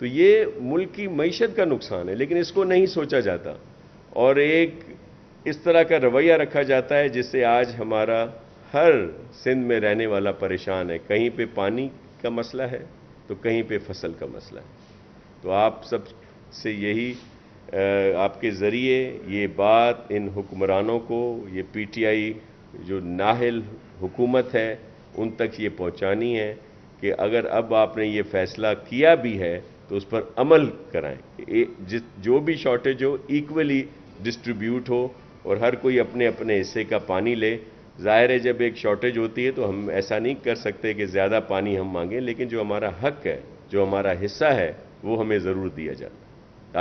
تو یہ ملک کی معیشت کا نقصان ہے، لیکن اس کو نہیں سوچا جاتا، اور ایک اس طرح کا رویہ رکھا جاتا ہے جس سے آج ہمارا ہر سندھ میں رہنے والا پریشان ہے. کہیں پہ پانی کا مسئلہ ہے تو کہیں پہ فصل کا مسئلہ ہے. تو آپ سب سے یہی آپ کے ذریعے یہ بات ان حکمرانوں کو، یہ پی ٹی آئی جو نااہل حکومت ہے، ان تک یہ پہنچانی ہے کہ اگر اب آپ نے یہ فیصلہ کیا بھی ہے تو اس پر عمل کرائیں، جو بھی شارٹیج ہو ایکولی ڈسٹریبیوٹ ہو اور ہر کوئی اپنے اپنے حصے کا پانی لے. ظاہر ہے جب ایک شارٹیج ہوتی ہے تو ہم ایسا نہیں کر سکتے کہ زیادہ پانی ہم مانگیں، لیکن جو ہمارا حق ہے، جو ہمارا حصہ ہے، وہ ہمیں ضرور دیا جاتا ہے.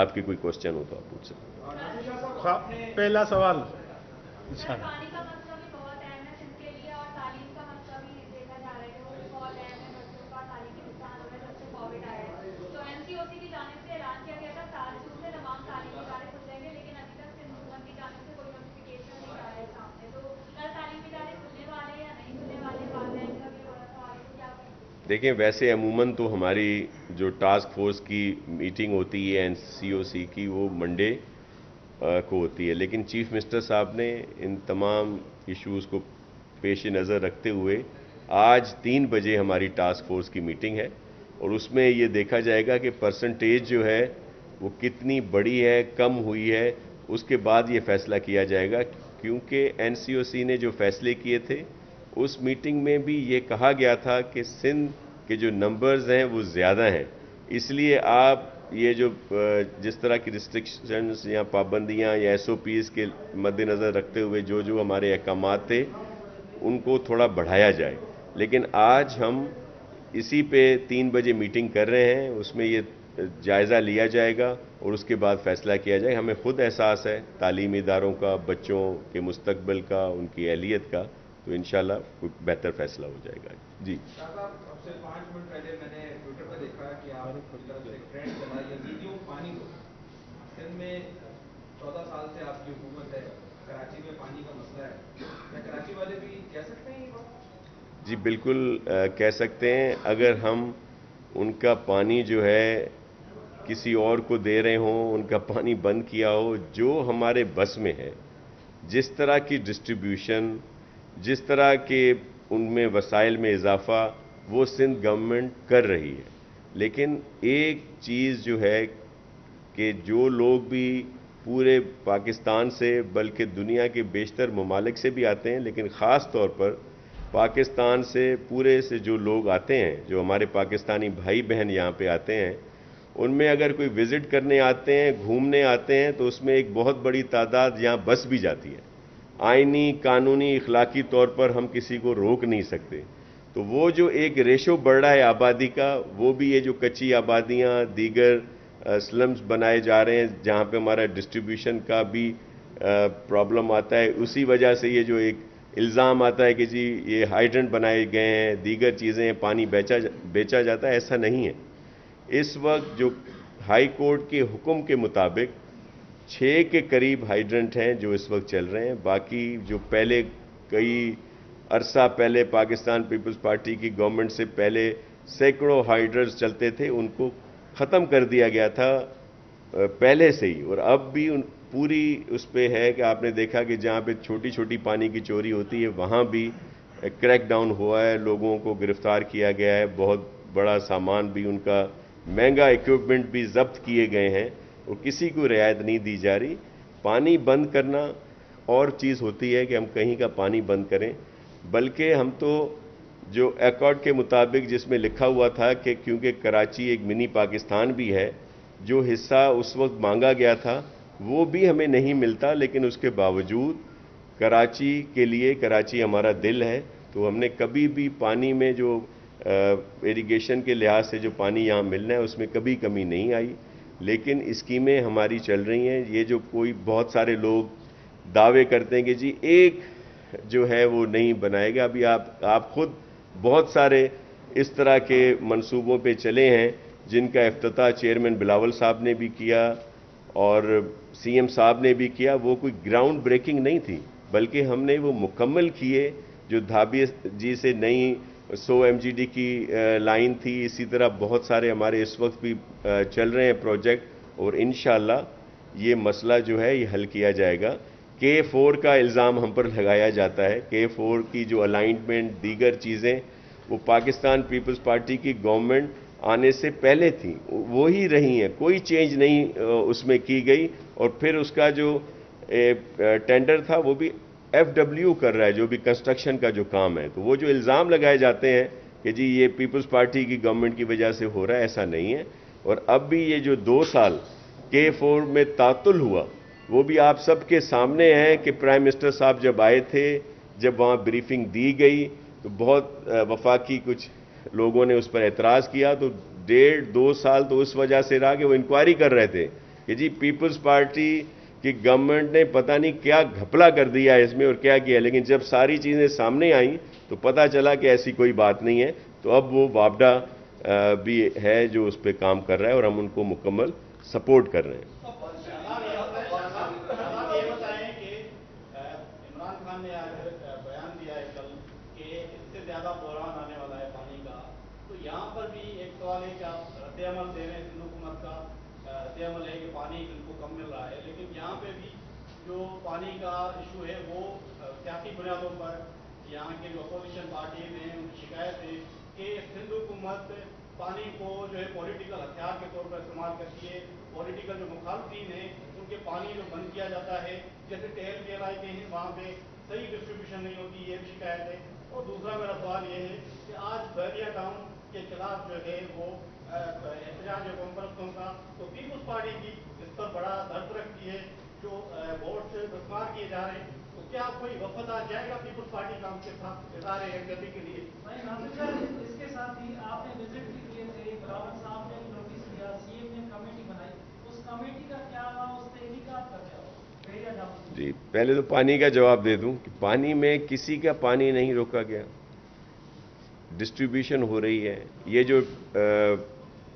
آپ کی کوئی کوشچن ہو تو آپ پوچھ سکتے. پہلا سوال. پانی کا مسئلہ بھی بہت اہم ہے سندھ کے لیے، اور تعلیم کا مسئلہ بھی دیکھا جا رہا ہے کہ وہ بھی بہت اہم ہے. بچوں کا تعلیمی نقصان ہو رہا ہے جب سے کووڈ آیا ہے. تو این سی او سی کی جانب سے اعلان کیا گیا تھا 7 جون سے تمام تعلیمی ادارے کھل جائیں گے، لیکن ابھی تک سندھ حکومت کی جانب سے کوئی نوٹیفیکیشن نہیں آیا ہے سامنے. تو کل تعلیمی ادارے کھلنے والے ہیں یا نہیں کھلنے والے، والدین کا بھی بڑا سوال ہے. کیا دیکھیں، ویسے عموماً تو ہماری جو ٹاسک فورس کی میٹنگ ہوتی ہے این سی او سی کی، وہ منڈے کو ہوتی ہے، لیکن چیف منسٹر صاحب نے ان تمام ایشوز کو پیش نظر رکھتے ہوئے آج 3 بجے ہماری ٹاسک فورس کی میٹنگ ہے، اور اس میں یہ دیکھا جائے گا کہ پرسنٹیج جو ہے وہ کتنی بڑی ہے، کم ہوئی ہے. اس کے بعد یہ فیصلہ کیا جائے گا، کیونکہ این سی او سی نے جو فیصلے کیے تھے اس میٹنگ میں بھی یہ کہا گیا تھا کہ سندھ کے جو نمبرز ہیں وہ زیادہ ہیں، اس لیے آپ یہ جو جس طرح کی ریسٹرکشنز یا پابندیاں یا ایس او پیز کے مد نظر رکھتے ہوئے جو ہمارے احکامات تھے ان کو تھوڑا بڑھایا جائے. لیکن آج ہم اسی پہ 3 بجے میٹنگ کر رہے ہیں، اس میں یہ جائزہ لیا جائے گا اور اس کے بعد فیصلہ کیا جائے. ہمیں خود احساس ہے تعلیمی اداروں کا، بچوں کے مستقبل کا، ان کی اہلیت کا، تو انشاءاللہ کوئی بہتر فیصلہ ہو جائے گا. جی صاحب، اب سے 5 منٹ پہلے میں نے ٹویٹر پہ دیکھا کہ آپ کی طرف سے ایک ٹرینڈ چلا یزیدیوں پانی کو. سندھ میں 14 سال سے آپ کی حکومت ہے، کراچی میں پانی کا مسئلہ ہے، کیا کراچی والے بھی کہہ سکتے ہیں یہ بات؟ جی بالکل کہہ سکتے ہیں. اگر ہم ان کا پانی جو ہے کسی اور کو دے رہے ہوں، ان کا پانی بند کیا ہو، جو ہمارے بس میں ہے، جس طرح کی ڈسٹریبیوشن، جس طرح کے ان میں وسائل میں اضافہ وہ سندھ گورنمنٹ کر رہی ہے. لیکن ایک چیز جو ہے کہ جو لوگ بھی پورے پاکستان سے بلکہ دنیا کے بیشتر ممالک سے بھی آتے ہیں، لیکن خاص طور پر پاکستان سے پورے سے جو لوگ آتے ہیں، جو ہمارے پاکستانی بھائی بہن یہاں پہ آتے ہیں، ان میں اگر کوئی وزٹ کرنے آتے ہیں، گھومنے آتے ہیں، تو اس میں ایک بہت بڑی تعداد یہاں بس بھی جاتی ہے. آئینی، قانونی، اخلاقی طور پر ہم کسی کو روک نہیں سکتے. تو وہ جو ایک ریشو بڑھ رہا ہے آبادی کا، وہ بھی یہ جو کچی آبادیاں، دیگر سلمز بنائے جا رہے ہیں جہاں پہ ہمارا ڈسٹریبیوشن کا بھی پرابلم آتا ہے، اسی وجہ سے یہ جو ایک الزام آتا ہے کہ جی یہ ہائیڈرنٹ بنائے گئے ہیں، دیگر چیزیں، پانی بیچا جاتا ہے. ایسا نہیں ہے. اس وقت جو ہائی کورٹ کے حکم کے مطابق 6 کے قریب ہائیڈرنٹ ہیں جو اس وقت چل رہے ہیں. باقی جو پہلے کئی عرصہ پہلے پاکستان پیپلز پارٹی کی گورنمنٹ سے پہلے سینکڑوں ہائیڈرنٹس چلتے تھے، ان کو ختم کر دیا گیا تھا پہلے سے ہی. اور اب بھی پوری اس پہ ہے کہ آپ نے دیکھا کہ جہاں پہ چھوٹی چھوٹی پانی کی چوری ہوتی ہے وہاں بھی کریک ڈاؤن ہوا ہے، لوگوں کو گرفتار کیا گیا ہے، بہت بڑا سامان بھی ان کا، مہنگا ایکوپمنٹ بھی ضبط کیے گئے ہیں، اور کسی کو رعایت نہیں دی جا رہی. پانی بند کرنا اور چیز ہوتی ہے کہ ہم کہیں کا پانی بند کریں، بلکہ ہم تو جو ایکارڈ کے مطابق جس میں لکھا ہوا تھا کہ کیونکہ کراچی ایک منی پاکستان بھی ہے، جو حصہ اس وقت مانگا گیا تھا وہ بھی ہمیں نہیں ملتا، لیکن اس کے باوجود کراچی کے لیے، کراچی ہمارا دل ہے، تو ہم نے کبھی بھی پانی میں جو ایریگیشن کے لحاظ سے جو پانی یہاں ملنا ہے اس میں کبھی کمی نہیں آئی. لیکن اسکیمیں ہماری چل رہی ہیں. یہ جو کوئی بہت سارے لوگ دعوے کرتے ہیں کہ جی ایک جو ہے وہ نہیں بنائے گا، ابھی آپ خود بہت سارے اس طرح کے منصوبوں پہ چلے ہیں جن کا افتتاح چیئرمین بلاول صاحب نے بھی کیا اور سی ایم صاحب نے بھی کیا. وہ کوئی گراؤنڈ بریکنگ نہیں تھی، بلکہ ہم نے وہ مکمل کیے. جو دھابی جی سے نئی 100 MGD کی لائن تھی. اسی طرح بہت سارے ہمارے اس وقت بھی چل رہے ہیں پروجیکٹ, اور انشاءاللہ یہ مسئلہ جو ہے یہ حل کیا جائے گا. K4 کا الزام ہم پر لگایا جاتا ہے. K4 کی جو الائنمنٹ دیگر چیزیں وہ پاکستان پیپلز پارٹی کی گورنمنٹ آنے سے پہلے تھیں, وہی رہی ہیں, کوئی چینج نہیں اس میں کی گئی. اور پھر اس کا جو ٹینڈر تھا وہ بھی FW کر رہا ہے, جو بھی کنسٹرکشن کا جو کام ہے. تو وہ جو الزام لگائے جاتے ہیں کہ جی یہ پیپلز پارٹی کی گورنمنٹ کی وجہ سے ہو رہا ہے, ایسا نہیں ہے. اور اب بھی یہ جو 2 سال K4 میں تعطل ہوا وہ بھی آپ سب کے سامنے ہے کہ پرائم منسٹر صاحب جب آئے تھے, جب وہاں بریفنگ دی گئی تو بہت وفاقی کچھ لوگوں نے اس پر اعتراض کیا. تو 1.5-2 سال تو اس وجہ سے رہا کہ وہ انکوائری کر رہے تھے کہ جی پیپلز پارٹی کی گورنمنٹ نے پتہ نہیں کیا گھپلا کر دیا اس میں اور کیا کیا. لیکن جب ساری چیزیں سامنے آئیں تو پتہ چلا کہ ایسی کوئی بات نہیں ہے. تو اب وہ وابڈا بھی ہے جو اس پہ کام کر رہا ہے, اور ہم ان کو مکمل سپورٹ کر رہے ہیں. عمران خان نے آج بیان دیا ہے کل کہ اس سے زیادہ بحران آنے والا ہے پانی کا. تو یہاں پر بھی ایک سوال ہے کہ آپ رد عمل دے رہے ہیں, سندھ حکومت کا رد عمل ہے کہ پانی ان کو کم مل رہا ہے, لیکن یہاں پہ بھی جو پانی کا ایشو ہے وہ سیاسی بنیادوں پر یہاں کے جو اپوزیشن پارٹیز ہیں ان کی شکایت ہے کہ سندھ حکومت پانی کو جو ہے پولیٹیکل ہتھیار کے طور پر استعمال کرتی ہے. پولیٹیکل جو مخالفین ہیں ان کے پانی جو بند کیا جاتا ہے, جیسے ٹہل کے علاقے ہیں وہاں پہ صحیح ڈسٹریبیوشن نہیں ہوتی, یہ بھی شکایت ہے. اور دوسرا میرا سوال یہ ہے کہ آج بحریہ ٹاؤن کے خلاف جو ہے وہ احتجاج ہے کانفرنسوں کا, تو پیپلز پارٹی کی اس پر بڑا درد رکھتی ہے, جو ووٹ سے دشوار کیے جا رہے ہیں. تو کیا کوئی وفد آ جائے گا پیپلز پارٹی کا ان کے ساتھ اظہار یکجہتی کے لیے؟ اس کے ساتھ ہی آپ نے وزٹ بھی کیے تھے, بلاول صاحب نے نوٹس دیا, CM نے کمیٹی بنائی, اس کمیٹی کا کیا ہوا, اس تحقیقات کا کیا ہوا؟ جی پہلے تو پانی کا جواب دے دوں کہ پانی میں کسی کا پانی نہیں روکا گیا, ڈسٹریبیوشن ہو رہی ہے. یہ جو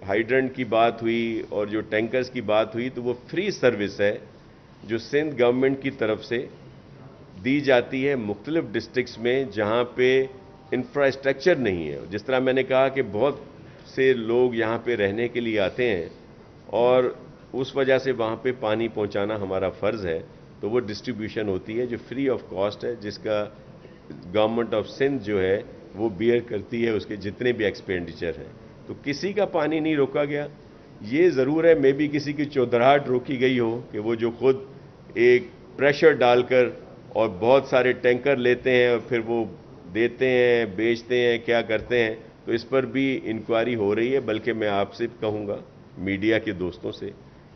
ہائیڈرنٹ کی بات ہوئی اور جو ٹینکرز کی بات ہوئی تو وہ فری سروس ہے جو سندھ گورنمنٹ کی طرف سے دی جاتی ہے مختلف ڈسٹرکٹس میں جہاں پہ انفراسٹرکچر نہیں ہے. جس طرح میں نے کہا کہ بہت سے لوگ یہاں پہ رہنے کے لیے آتے ہیں اور اس وجہ سے وہاں پہ پانی پہنچانا ہمارا فرض ہے, تو وہ ڈسٹریبیوشن ہوتی ہے جو فری آف کاسٹ ہے, جس کا گورنمنٹ آف سندھ جو ہے وہ بیئر کرتی ہے اس کے جتنے بھی ایکسپینڈیچر ہیں. تو کسی کا پانی نہیں روکا گیا. یہ ضرور ہے مے بھی کسی کی چودراہٹ روکی گئی ہو کہ وہ جو خود ایک پریشر ڈال کر اور بہت سارے ٹینکر لیتے ہیں اور پھر وہ دیتے ہیں, بیچتے ہیں, کیا کرتے ہیں. تو اس پر بھی انکوائری ہو رہی ہے. بلکہ میں آپ سے کہوں گا میڈیا کے دوستوں سے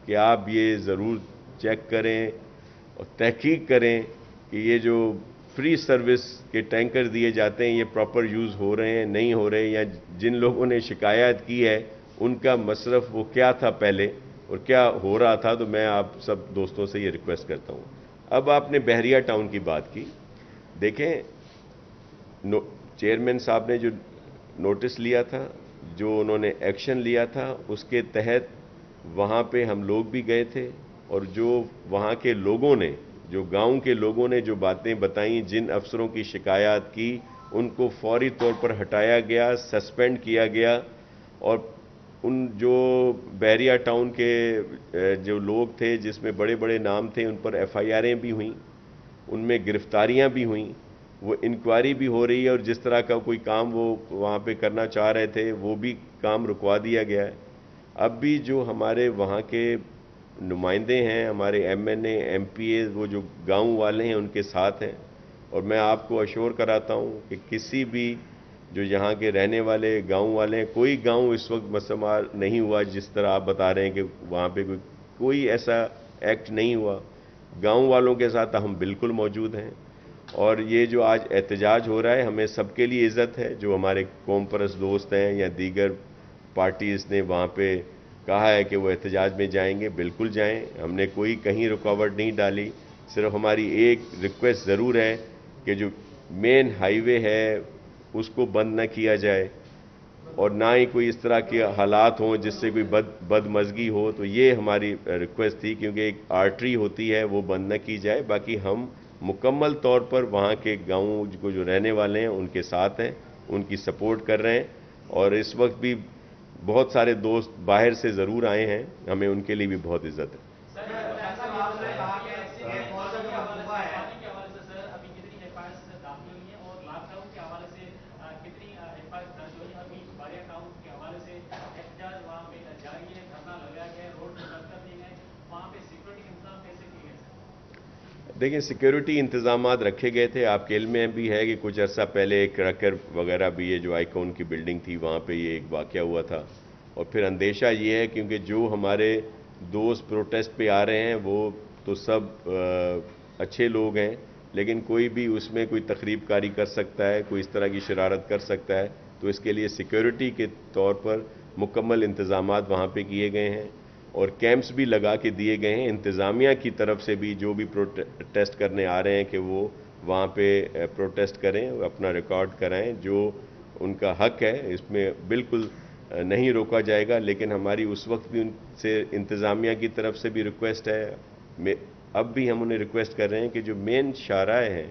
کہ آپ یہ ضرور چیک کریں اور تحقیق کریں کہ یہ جو فری سروس کے ٹینکر دیے جاتے ہیں یہ پراپر یوز ہو رہے ہیں نہیں ہو رہے, یا جن لوگوں نے شکایت کی ہے ان کا مصرف وہ کیا تھا پہلے اور کیا ہو رہا تھا. تو میں آپ سب دوستوں سے یہ ریکویسٹ کرتا ہوں. اب آپ نے بحریہ ٹاؤن کی بات کی, دیکھیں چیئرمین صاحب نے جو نوٹس لیا تھا, جو انہوں نے ایکشن لیا تھا, اس کے تحت وہاں پہ ہم لوگ بھی گئے تھے, اور جو وہاں کے لوگوں نے, جو گاؤں کے لوگوں نے جو باتیں بتائیں, جن افسروں کی شکایات کی ان کو فوری طور پر ہٹایا گیا, سسپینڈ کیا گیا. اور ان جو بحریہ ٹاؤن کے جو لوگ تھے جس میں بڑے بڑے نام تھے ان پر FIRیں بھی ہوئیں, ان میں گرفتاریاں بھی ہوئیں, وہ انکوائری بھی ہو رہی ہے, اور جس طرح کا کوئی کام وہ وہاں پہ کرنا چاہ رہے تھے وہ بھی کام رکوا دیا گیا ہے. اب بھی جو ہمارے وہاں کے نمائندے ہیں, ہمارے MNA MPA, وہ جو گاؤں والے ہیں ان کے ساتھ ہیں. اور میں آپ کو اشور کراتا ہوں کہ کسی بھی جو یہاں کے رہنے والے گاؤں والے ہیں, کوئی گاؤں اس وقت مسمار نہیں ہوا جس طرح آپ بتا رہے ہیں کہ وہاں پہ کوئی ایسا ایکٹ نہیں ہوا. گاؤں والوں کے ساتھ ہم بالکل موجود ہیں. اور یہ جو آج احتجاج ہو رہا ہے ہمیں سب کے لیے عزت ہے, جو ہمارے قوم پرست دوست ہیں یا دیگر پارٹیز نے وہاں پہ کہا ہے کہ وہ احتجاج میں جائیں گے, بالکل جائیں. ہم نے کوئی کہیں رکاوٹ نہیں ڈالی. صرف ہماری ایک ریکویسٹ ضرور ہے کہ جو مین ہائی وے ہے اس کو بند نہ کیا جائے, اور نہ ہی کوئی اس طرح کے حالات ہوں جس سے کوئی بدمزگی ہو. تو یہ ہماری ریکویسٹ تھی, کیونکہ ایک آرٹری ہوتی ہے وہ بند نہ کی جائے. باقی ہم مکمل طور پر وہاں کے گاؤں کو جو رہنے والے ہیں ان کے ساتھ ہیں, ان کی سپورٹ کر رہے ہیں، اور اس وقت بھی بہت سارے دوست باہر سے ضرور آئے ہیں، ہمیں ان کے لیے بھی بہت عزت ہے۔ دیکھیں، سیکیورٹی انتظامات رکھے گئے تھے، آپ کے علم میں بھی ہے کہ کچھ عرصہ پہلے ایک کریکر وغیرہ بھی ہے، جو آئیکون کی بلڈنگ تھی وہاں پہ یہ ایک واقعہ ہوا تھا، اور پھر اندیشہ یہ ہے کیونکہ جو ہمارے دوست پروٹیسٹ پہ آ رہے ہیں وہ تو سب اچھے لوگ ہیں، لیکن کوئی بھی اس میں کوئی تخریب کاری کر سکتا ہے، کوئی اس طرح کی شرارت کر سکتا ہے، تو اس کے لیے سیکیورٹی کے طور پر مکمل انتظامات وہاں پہ کیے گئے ہیں، اور کیمپس بھی لگا کے دیے گئے ہیں انتظامیہ کی طرف سے بھی۔ جو بھی پروٹیسٹ کرنے آ رہے ہیں کہ وہ وہاں پہ پروٹیسٹ کریں، اپنا ریکارڈ کرائیں، جو ان کا حق ہے، اس میں بالکل نہیں روکا جائے گا، لیکن ہماری اس وقت بھی ان سے انتظامیہ کی طرف سے بھی ریکویسٹ ہے، اب بھی ہم انہیں ریکویسٹ کر رہے ہیں کہ جو مین شاہراہیں ہیں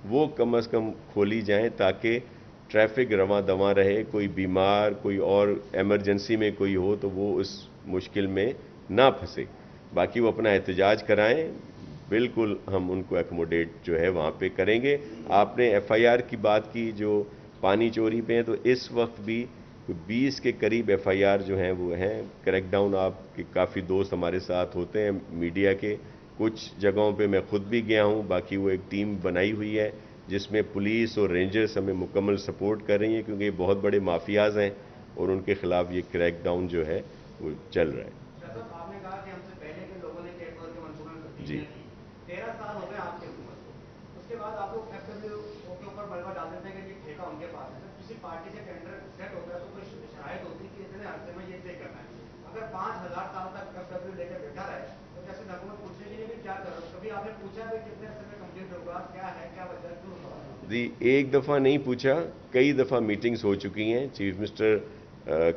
وہ کم از کم کھولی جائیں تاکہ ٹریفک رواں دواں رہے، کوئی بیمار، کوئی اور ایمرجنسی میں کوئی ہو تو وہ اس مشکل میں نہ پھنسے۔ باقی وہ اپنا احتجاج کرائیں، بالکل ہم ان کو ایکوموڈیٹ جو ہے وہاں پہ کریں گے۔ آپ نے ایف آئی آر کی بات کی جو پانی چوری پہ ہیں، تو اس وقت بھی 20 کے قریب ایف آئی آر جو ہیں وہ ہیں۔ کریک ڈاؤن آپ کے کافی دوست ہمارے ساتھ ہوتے ہیں میڈیا کے، کچھ جگہوں پہ میں خود بھی گیا ہوں، باقی وہ ایک ٹیم بنائی ہوئی ہے جس میں پولیس اور رینجرز ہمیں مکمل سپورٹ کر رہی ہیں، کیونکہ یہ بہت بڑے مافیاز ہیں اور ان کے خلاف یہ کریک ڈاؤن جو ہے وہ چل رہا ہے۔ آپ نے کہا کہ ہم سے پہلے کے لوگوں نے کیس ورک کے منصوبے میں تبدیلیاں کی، 13 سال ہو گئے آپ کی حکومت کو، اس کے بعد آپ لوگ FWO کے اوپر ملبہ ڈال دیتے ہیں کہ یہ ٹھیکہ ان کے پاس ہے۔ جب کسی پارٹی سے ٹینڈر سیٹ ہوتا ہے تو کوئی شرائط ہوتی ہے کہ اتنے عرصے میں یہ طے کرنا ہے۔ اگر 5000 سال تک FWO لے کے بیٹھا رہے تو جیسے حکومت پوچھنے کے لیے بھی کیا کرو، کبھی آپ نے پوچھا کہ کتنے عرصے میں کمپلیٹ ہوگا، کیا ہے، کیا وجہ ہے، کیوں ہوگا؟ جی، ایک دفعہ نہیں پوچھا، کئی دفعہ میٹنگز ہو چکی ہیں، چیف منسٹر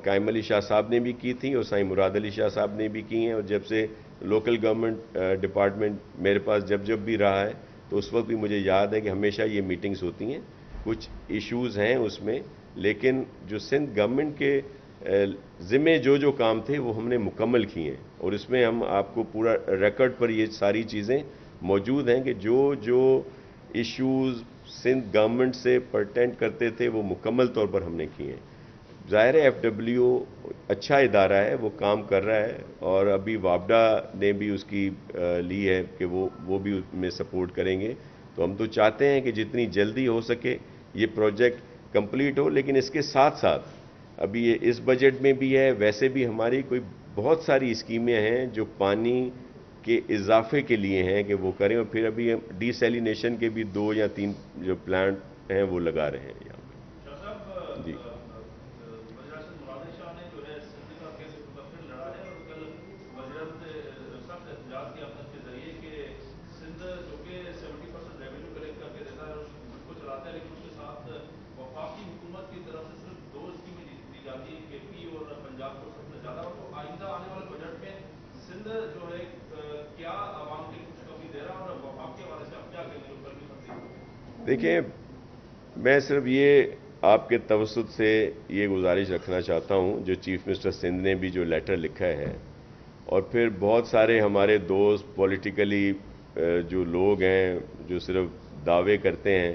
قائم علی شاہ صاحب نے بھی کی تھیں اور سائیں مراد علی شاہ صاحب نے بھی کی ہیں، اور جب سے لوکل گورنمنٹ ڈپارٹمنٹ میرے پاس جب بھی رہا ہے تو اس وقت بھی مجھے یاد ہے کہ ہمیشہ یہ میٹنگز ہوتی ہیں۔ کچھ ایشوز ہیں اس میں، لیکن جو سندھ گورنمنٹ کے ذمے جو کام تھے وہ ہم نے مکمل کیے ہیں، اور اس میں ہم آپ کو پورا ریکارڈ پر یہ ساری چیزیں موجود ہیں کہ جو ایشوز سندھ گورنمنٹ سے پرٹینٹ کرتے تھے وہ مکمل طور پر ہم نے کیے ہیں۔ ظاہر ہے FWO اچھا ادارہ ہے، وہ کام کر رہا ہے، اور ابھی وابڈا نے بھی اس کی لی ہے کہ وہ بھی اس میں سپورٹ کریں گے، تو ہم تو چاہتے ہیں کہ جتنی جلدی ہو سکے یہ پروجیکٹ کمپلیٹ ہو، لیکن اس کے ساتھ ساتھ ابھی یہ اس بجٹ میں بھی ہے، ویسے بھی ہماری کوئی بہت ساری اسکیمیں ہیں جو پانی کے اضافے کے لیے ہیں کہ وہ کریں، اور پھر ابھی ڈی سیلینیشن کے بھی 2 یا 3 جو پلانٹ ہیں وہ لگا رہے ہیں یہاں پہ۔ جی، دیکھیں، میں صرف یہ آپ کے توسط سے یہ گزارش رکھنا چاہتا ہوں، جو چیف منسٹر سندھ نے بھی جو لیٹر لکھا ہے، اور پھر بہت سارے ہمارے دوست پولیٹیکلی جو لوگ ہیں جو صرف دعوے کرتے ہیں،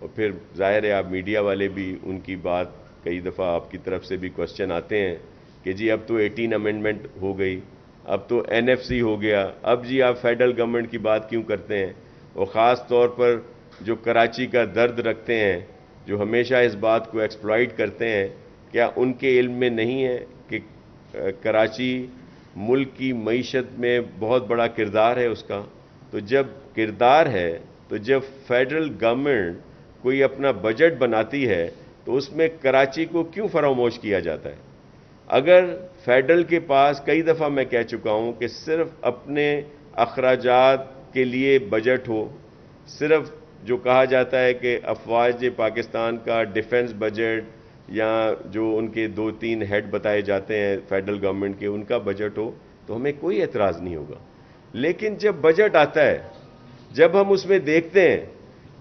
اور پھر ظاہر ہے آپ میڈیا والے بھی ان کی بات کئی دفعہ آپ کی طرف سے بھی کوشچن آتے ہیں کہ جی اب تو 18 امینڈمنٹ ہو گئی، اب تو NFC ہو گیا، اب جی آپ فیڈرل گورنمنٹ کی بات کیوں کرتے ہیں؟ اور خاص طور پر جو کراچی کا درد رکھتے ہیں، جو ہمیشہ اس بات کو ایکسپلائٹ کرتے ہیں، کیا ان کے علم میں نہیں ہے کہ کراچی ملک کی معیشت میں بہت بڑا کردار ہے اس کا؟ تو جب کردار ہے تو جب فیڈرل گورنمنٹ کوئی اپنا بجٹ بناتی ہے تو اس میں کراچی کو کیوں فراموش کیا جاتا ہے؟ اگر فیڈرل کے پاس، کئی دفعہ میں کہہ چکا ہوں کہ صرف اپنے اخراجات کے لیے بجٹ ہو، صرف جو کہا جاتا ہے کہ افواج پاکستان کا ڈیفنس بجٹ یا جو ان کے 2-3 ہیڈ بتائے جاتے ہیں فیڈرل گورنمنٹ کے، ان کا بجٹ ہو تو ہمیں کوئی اعتراض نہیں ہوگا، لیکن جب بجٹ آتا ہے، جب ہم اس میں دیکھتے ہیں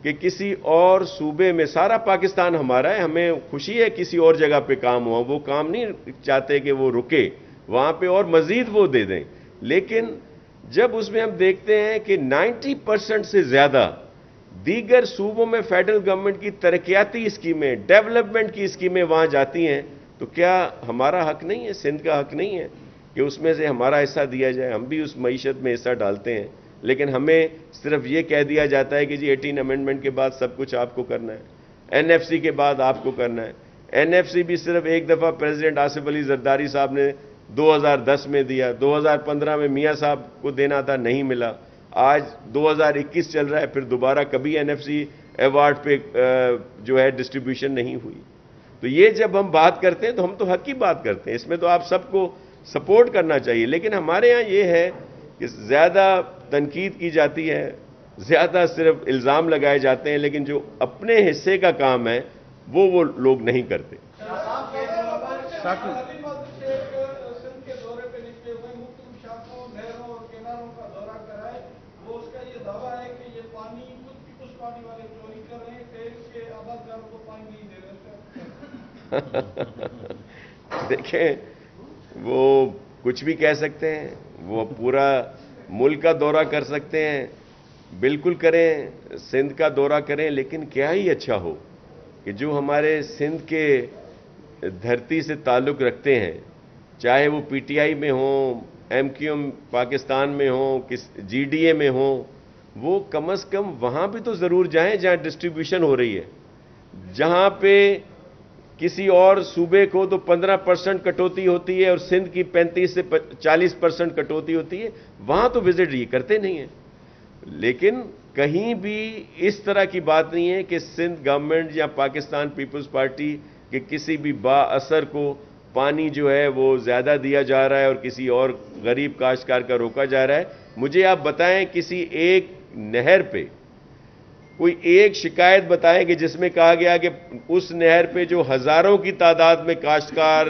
کہ کسی اور صوبے میں، سارا پاکستان ہمارا ہے، ہمیں خوشی ہے کسی اور جگہ پہ کام ہوا، وہ کام نہیں چاہتے کہ وہ رکے وہاں پہ اور مزید وہ دے دیں، لیکن جب اس میں ہم دیکھتے ہیں کہ 90% سے زیادہ دیگر صوبوں میں فیڈرل گورنمنٹ کی ترقیاتی اسکیمیں، ڈیولپمنٹ کی اسکیمیں وہاں جاتی ہیں، تو کیا ہمارا حق نہیں ہے، سندھ کا حق نہیں ہے کہ اس میں سے ہمارا حصہ دیا جائے؟ ہم بھی اس معیشت میں حصہ ڈالتے ہیں، لیکن ہمیں صرف یہ کہہ دیا جاتا ہے کہ جی 18 امینڈمنٹ کے بعد سب کچھ آپ کو کرنا ہے، NFC کے بعد آپ کو کرنا ہے۔ NFC بھی صرف ایک دفعہ پریزیڈنٹ آصف علی زرداری صاحب نے 2010 میں دیا، 2015 میں میاں صاحب کو دینا تھا، نہیں ملا، آج 2021 چل رہا ہے، پھر دوبارہ کبھی NFC ایوارڈ پہ جو ہے ڈسٹریبیوشن نہیں ہوئی۔ تو یہ جب ہم بات کرتے ہیں تو ہم تو حق کی بات کرتے ہیں، اس میں تو آپ سب کو سپورٹ کرنا چاہیے، لیکن ہمارے ہاں یہ ہے کہ زیادہ تنقید کی جاتی ہے، زیادہ صرف الزام لگائے جاتے ہیں، لیکن جو اپنے حصے کا کام ہے وہ لوگ نہیں کرتے۔ سندھ کے دورے پہ نکلے ہوئے مختلف شاخوں، نہروں اور کناروں کا دورہ کرائے، وہ اس کا یہ دعویٰ ہے کہ یہ پانی کچھ پانی والے چوری کر رہے ہیں کہ اس کے آبادکاروں کو پانی نہیں دے رہے۔ دیکھیں، وہ کچھ بھی کہہ سکتے ہیں، وہ پورا ملک کا دورہ کر سکتے ہیں، بالکل کریں، سندھ کا دورہ کریں، لیکن کیا ہی اچھا ہو کہ جو ہمارے سندھ کے دھرتی سے تعلق رکھتے ہیں، چاہے وہ PTI میں ہوں، MQM پاکستان میں ہوں، GDA میں ہوں، وہ کم از کم وہاں بھی تو ضرور جائیں جہاں ڈسٹریبیوشن ہو رہی ہے، جہاں پہ کسی اور صوبے کو تو 15% کٹوتی ہوتی ہے اور سندھ کی 35 سے 40% کٹوتی ہوتی ہے، وہاں تو وزٹ یہ کرتے نہیں ہیں۔ لیکن کہیں بھی اس طرح کی بات نہیں ہے کہ سندھ گورنمنٹ یا پاکستان پیپلز پارٹی کے کسی بھی با اثر کو پانی جو ہے وہ زیادہ دیا جا رہا ہے اور کسی اور غریب کاشتکار کا روکا جا رہا ہے۔ مجھے آپ بتائیں کسی ایک نہر پہ کوئی ایک شکایت بتائیں کہ جس میں کہا گیا کہ اس نہر پہ جو ہزاروں کی تعداد میں کاشتکار،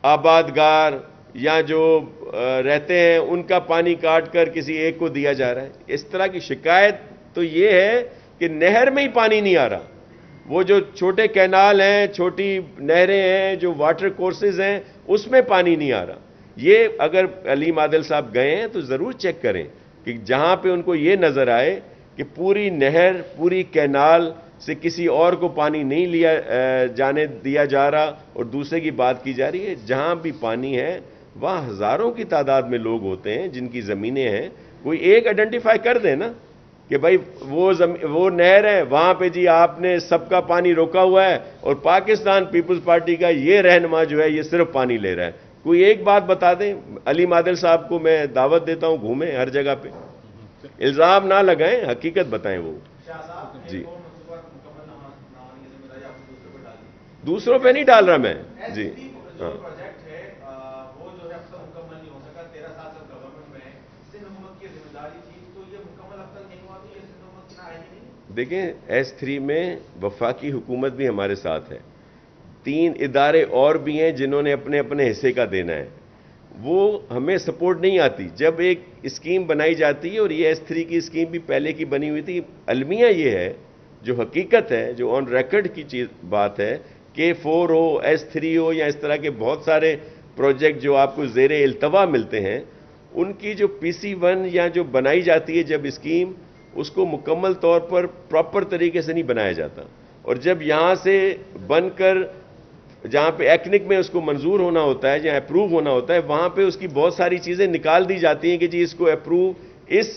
آبادگار یا جو رہتے ہیں ان کا پانی کاٹ کر کسی ایک کو دیا جا رہا ہے؟ اس طرح کی شکایت تو یہ ہے کہ نہر میں ہی پانی نہیں آ رہا، وہ جو چھوٹے کینال ہیں، چھوٹی نہریں ہیں، جو واٹر کورسز ہیں، اس میں پانی نہیں آ رہا۔ یہ اگر علیم عادل صاحب گئے ہیں تو ضرور چیک کریں کہ جہاں پہ ان کو یہ نظر آئے کہ پوری نہر، پوری کینال سے کسی اور کو پانی نہیں جانے دیا جا رہا اور دوسرے کی بات کی جا رہی ہے، جہاں بھی پانی ہے وہاں ہزاروں کی تعداد میں لوگ ہوتے ہیں جن کی زمینیں ہیں، کوئی ایک آئیڈینٹیفائی کر دیں نا کہ بھائی وہ نہر ہے، وہاں پہ جی آپ نے سب کا پانی روکا ہوا ہے اور پاکستان پیپلز پارٹی کا یہ رہنما جو ہے یہ صرف پانی لے رہا ہے۔ کوئی ایک بات بتا دیں۔ علیم عادل صاحب کو میں دعوت دیتا ہوں، گھومیں ہر جگہ پہ، الزام نہ لگائیں، حقیقت بتائیں وہ۔ جی، دوسروں پہ نہیں ڈال رہا میں، جی ہاں۔ دیکھیں، S3 میں وفاقی حکومت بھی ہمارے ساتھ ہے، 3 ادارے اور بھی ہیں جنہوں نے اپنے اپنے حصے کا دینا ہے، وہ ہمیں سپورٹ نہیں آتی۔ جب ایک اسکیم بنائی جاتی ہے، اور یہ S3 کی اسکیم بھی پہلے کی بنی ہوئی تھی، المیہ یہ ہے جو حقیقت ہے، جو آن ریکارڈ کی بات ہے کہ K4 ہو، S3 ہو، یا اس طرح کے بہت سارے پروجیکٹ جو آپ کو زیر التوا ملتے ہیں، ان کی جو PC1 یا جو بنائی جاتی ہے جب اسکیم، اس کو مکمل طور پر پراپر طریقے سے نہیں بنایا جاتا، اور جب یہاں سے بن کر جہاں پہ ایکنک میں اس کو منظور ہونا ہوتا ہے، جہاں اپروو ہونا ہوتا ہے، وہاں پہ اس کی بہت ساری چیزیں نکال دی جاتی ہیں کہ جی اس کو اپروو اس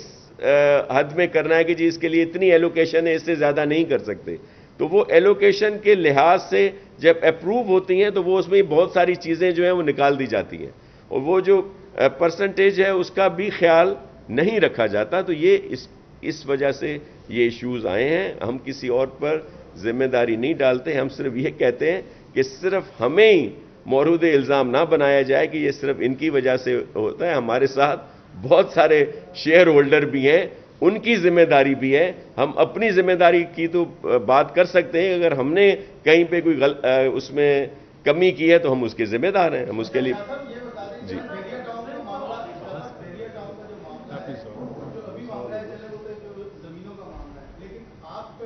حد میں کرنا ہے کہ جی اس کے لیے اتنی ایلوکیشن ہے، اس سے زیادہ نہیں کر سکتے۔ تو وہ ایلوکیشن کے لحاظ سے جب اپروو ہوتی ہیں تو وہ اس میں بہت ساری چیزیں جو ہیں وہ نکال دی جاتی ہیں، اور وہ جو پرسنٹیج ہے اس کا بھی خیال نہیں رکھا جاتا۔ تو یہ اس وجہ سے یہ ایشوز آئے ہیں۔ ہم کسی اور پر ذمہ داری نہیں ڈالتے، ہم صرف یہ کہتے ہیں کہ صرف ہمیں ہی مورود الزام نہ بنایا جائے کہ یہ صرف ان کی وجہ سے ہوتا ہے۔ ہمارے ساتھ بہت سارے شیئر ہولڈر بھی ہیں، ان کی ذمہ داری بھی ہے۔ ہم اپنی ذمہ داری کی تو بات کر سکتے ہیں، اگر ہم نے کہیں پہ کوئی اس میں کمی کی ہے تو ہم اس کے ذمہ دار ہیں، ہم اس کے لیے جی جو ابھی معاملہ ہے چلے وہ زمینوں کا معاملہ ہے، لیکن آپ کا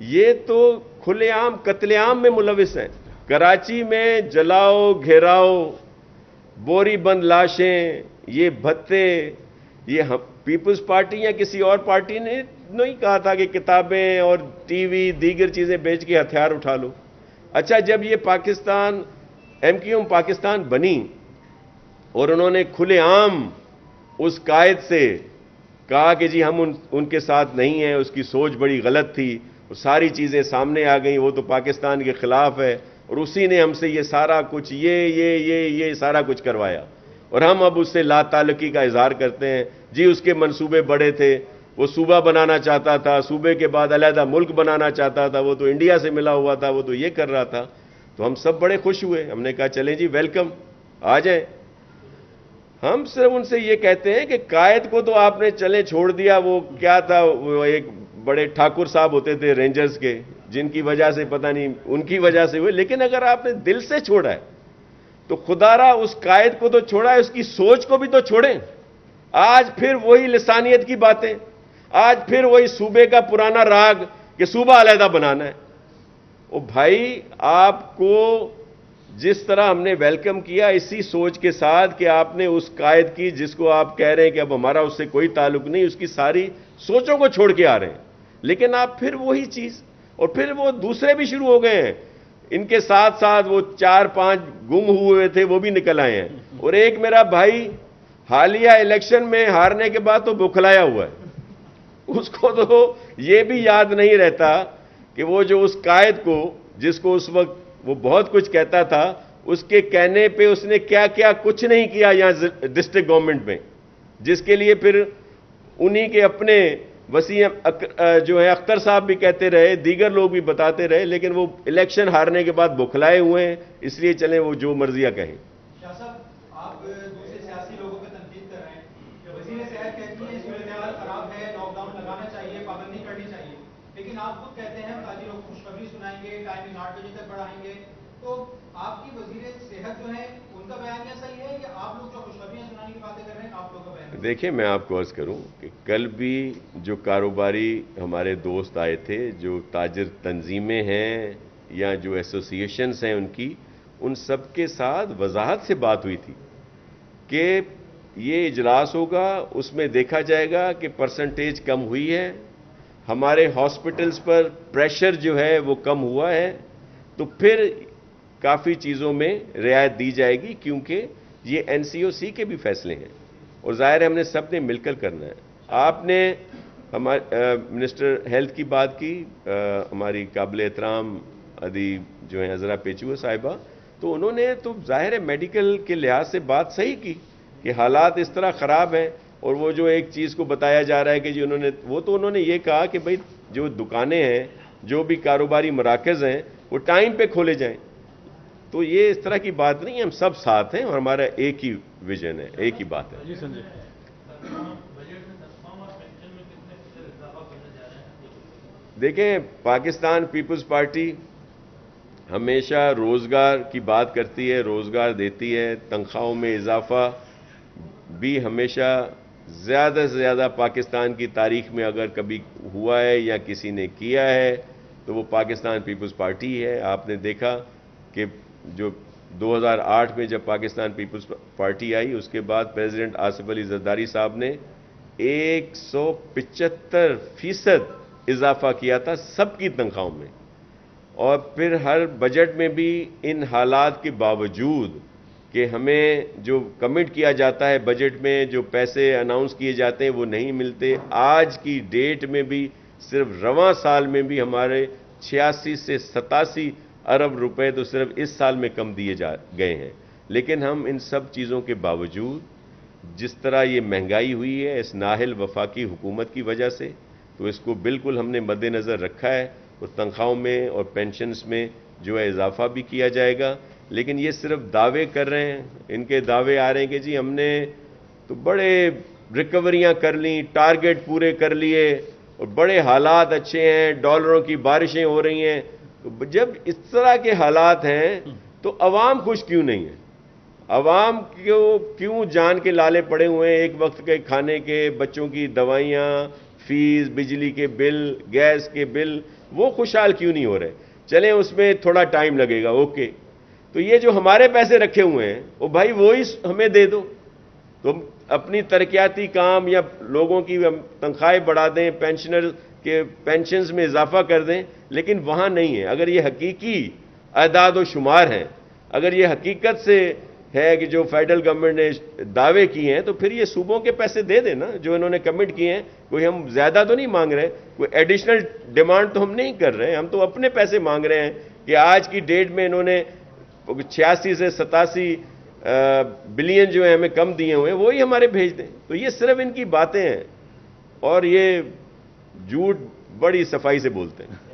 یہ تو کھلے عام قتل عام میں ملوث ہیں. کراچی میں جلاؤ گھیراؤ، بوری بند لاشیں، یہ بھتے، یہ پیپلز پارٹی یا کسی اور پارٹی نے نہیں کہا تھا کہ کتابیں اور ٹی وی دیگر چیزیں بیچ کے ہتھیار اٹھا لو. اچھا، جب یہ پاکستان MQM پاکستان بنی اور انہوں نے کھلے عام اس قائد سے کہا کہ جی ہم ان کے ساتھ نہیں ہیں، اس کی سوچ بڑی غلط تھی، وہ ساری چیزیں سامنے آ گئیں، وہ تو پاکستان کے خلاف ہے اور اسی نے ہم سے یہ سارا کچھ یہ سارا کچھ کروایا، اور ہم اب اس سے لا تعلقی کا اظہار کرتے ہیں. جی اس کے منصوبے بڑے تھے، وہ صوبہ بنانا چاہتا تھا، صوبے کے بعد علیحدہ ملک بنانا چاہتا تھا، وہ تو انڈیا سے ملا ہوا تھا، وہ تو یہ کر رہا تھا. تو ہم سب بڑے خوش ہوئے، ہم نے کہا چلیں جی ویلکم، آ جائیں. ہم صرف ان سے یہ کہتے ہیں کہ قائد کو تو آپ نے چلے چھوڑ دیا، وہ کیا تھا، وہ ایک بڑے ٹھاکر صاحب ہوتے تھے رینجرز کے، جن کی وجہ سے پتہ نہیں ان کی وجہ سے ہوئے، لیکن اگر آپ نے دل سے چھوڑا ہے تو خدا را اس قائد کو تو چھوڑا ہے، اس کی سوچ کو بھی تو چھوڑیں. آج پھر وہی لسانیت کی باتیں، آج پھر وہی صوبے کا پرانا راگ کہ صوبہ علیحدہ بنانا ہے. او بھائی، آپ کو جس طرح ہم نے ویلکم کیا اسی سوچ کے ساتھ کہ آپ نے اس قائد کی، جس کو آپ کہہ رہے ہیں کہ اب ہمارا اس سے کوئی تعلق نہیں، اس کی ساری سوچوں کو چھوڑ کے آ رہے ہیں، لیکن آپ پھر وہی چیز، اور پھر وہ دوسرے بھی شروع ہو گئے ہیں. ان کے ساتھ ساتھ وہ 4-5 گم ہوئے تھے وہ بھی نکل آئے ہیں. اور ایک میرا بھائی حالیہ الیکشن میں ہارنے کے بعد تو بکھلایا ہوا ہے، اس کو تو یہ بھی یاد نہیں رہتا کہ وہ جو اس قائد کو، جس کو اس وقت وہ بہت کچھ کہتا تھا، اس کے کہنے پہ اس نے کیا کیا کچھ نہیں کیا یہاں ڈسٹرکٹ گورنمنٹ میں، جس کے لیے پھر انہی کے اپنے وسیم جو ہے اختر صاحب بھی کہتے رہے، دیگر لوگ بھی بتاتے رہے، لیکن وہ الیکشن ہارنے کے بعد بکھلائے ہوئے ہیں. اس لیے چلیں وہ جو مرضیہ کہیں. شاہ صاحب، آپ دوسرے سیاسی لوگوں پہ تنقید کر رہے ہیں کہ وزیر صحت کہتی ہے صورتحال خراب ہے، لاک ڈاؤن لگانا چاہیے، پابندی کرنی چاہیے، لیکن آپ خود کہتے ہیں تاجروں کو خوشخبری سنائیں گے، ٹائمنگ 8 بجے تک بڑھائیں گے. تو آپ کی وزیر صحت جو ہے ان کا بیانیہ صحیح ہے یا آپ لوگ جو خوشخبریاں سنانے کی باتیں کر رہے ہیں آپ لوگ کا بیانیہ؟ دیکھیں، میں آپ کو عرض کروں کہ کل بھی جو کاروباری ہمارے دوست آئے تھے، جو تاجر تنظیمیں ہیں یا جو ایسوسیشنز ہیں ان سب کے ساتھ وضاحت سے بات ہوئی تھی کہ یہ اجلاس ہوگا، اس میں دیکھا جائے گا کہ پرسنٹیج کم ہوئی ہے، ہمارے ہاسپٹلز پر پریشر جو ہے وہ کم ہوا ہے، تو پھر کافی چیزوں میں رعایت دی جائے گی، کیونکہ یہ NCOC کے بھی فیصلے ہیں اور ظاہر ہے ہم نے سب نے مل کر کرنا ہے. آپ نے ہمارے منسٹر ہیلتھ کی بات کی، ہماری قابل احترام ادیب جو ہیں عذرا پیچو صاحبہ، تو انہوں نے تو ظاہر ہے میڈیکل کے لحاظ سے بات صحیح کی کہ حالات اس طرح خراب ہیں. اور وہ جو ایک چیز کو بتایا جا رہا ہے کہ جی انہوں نے یہ کہا کہ بھئی جو دکانیں ہیں، جو بھی کاروباری مراکز ہیں، وہ ٹائم پہ کھولے جائیں. تو یہ اس طرح کی بات نہیں ہے، ہم سب ساتھ ہیں اور ہمارا ایک ہی ویژن ہے، ایک ہی بات ہے. دیکھیں، پاکستان پیپلز پارٹی ہمیشہ روزگار کی بات کرتی ہے، روزگار دیتی ہے، تنخواہوں میں اضافہ بھی ہمیشہ زیادہ سے زیادہ پاکستان کی تاریخ میں اگر کبھی ہوا ہے یا کسی نے کیا ہے تو وہ پاکستان پیپلز پارٹی ہے. آپ نے دیکھا کہ جو 2008 میں جب پاکستان پیپلز پارٹی آئی، اس کے بعد پریزیڈنٹ آصف علی زرداری صاحب نے 175% اضافہ کیا تھا سب کی تنخواہوں میں. اور پھر ہر بجٹ میں بھی ان حالات کے باوجود کہ ہمیں جو کمٹ کیا جاتا ہے بجٹ میں، جو پیسے اناؤنس کیے جاتے ہیں وہ نہیں ملتے. آج کی ڈیٹ میں بھی صرف رواں سال میں بھی ہمارے 86 سے 87 ارب روپے تو صرف اس سال میں کم دیے گئے ہیں. لیکن ہم ان سب چیزوں کے باوجود جس طرح یہ مہنگائی ہوئی ہے اس نااہل وفاقی حکومت کی وجہ سے، تو اس کو بالکل ہم نے مد نظر رکھا ہے اور تنخواہوں میں اور پینشنز میں جو ہے اضافہ بھی کیا جائے گا. لیکن یہ صرف دعوے کر رہے ہیں، ان کے دعوے آ رہے ہیں کہ جی ہم نے تو بڑے ریکوریاں کر لیں، ٹارگٹ پورے کر لیے اور بڑے حالات اچھے ہیں، ڈالروں کی بارشیں ہو رہی ہیں. تو جب اس طرح کے حالات ہیں تو عوام خوش کیوں نہیں ہے؟ عوام کیوں جان کے لالے پڑے ہوئے ہیں؟ ایک وقت کے کھانے کے، بچوں کی دوائیاں، فیس، بجلی کے بل، گیس کے بل، وہ خوشحال کیوں نہیں ہو رہے؟ چلیں اس میں تھوڑا ٹائم لگے گا، اوکے، تو یہ جو ہمارے پیسے رکھے ہوئے ہیں وہ بھائی وہی ہمیں دے دو، تم اپنی ترقیاتی کام یا لوگوں کی تنخواہیں بڑھا دیں، پینشنر کے پینشنز میں اضافہ کر دیں، لیکن وہاں نہیں ہے۔ اگر یہ حقیقی اعداد و شمار ہیں، اگر یہ حقیقت سے ہے کہ جو فیڈرل گورنمنٹ نے دعوے کیے ہیں، تو پھر یہ صوبوں کے پیسے دے دیں نا جو انہوں نے کمٹ کیے ہیں۔ کوئی ہم زیادہ تو نہیں مانگ رہے، کوئی ایڈیشنل ڈیمانڈ تو ہم نہیں کر رہے، ہم تو اپنے پیسے مانگ رہے ہیں کہ آج کی ڈیٹ میں انہوں نے 86 سے 87 بلین جو ہیں ہمیں کم دیے ہوئے ہیں، وہی ہمارے بھیج دیں۔ تو یہ صرف ان کی باتیں ہیں اور یہ جھوٹ بڑی صفائی سے بولتے ہیں۔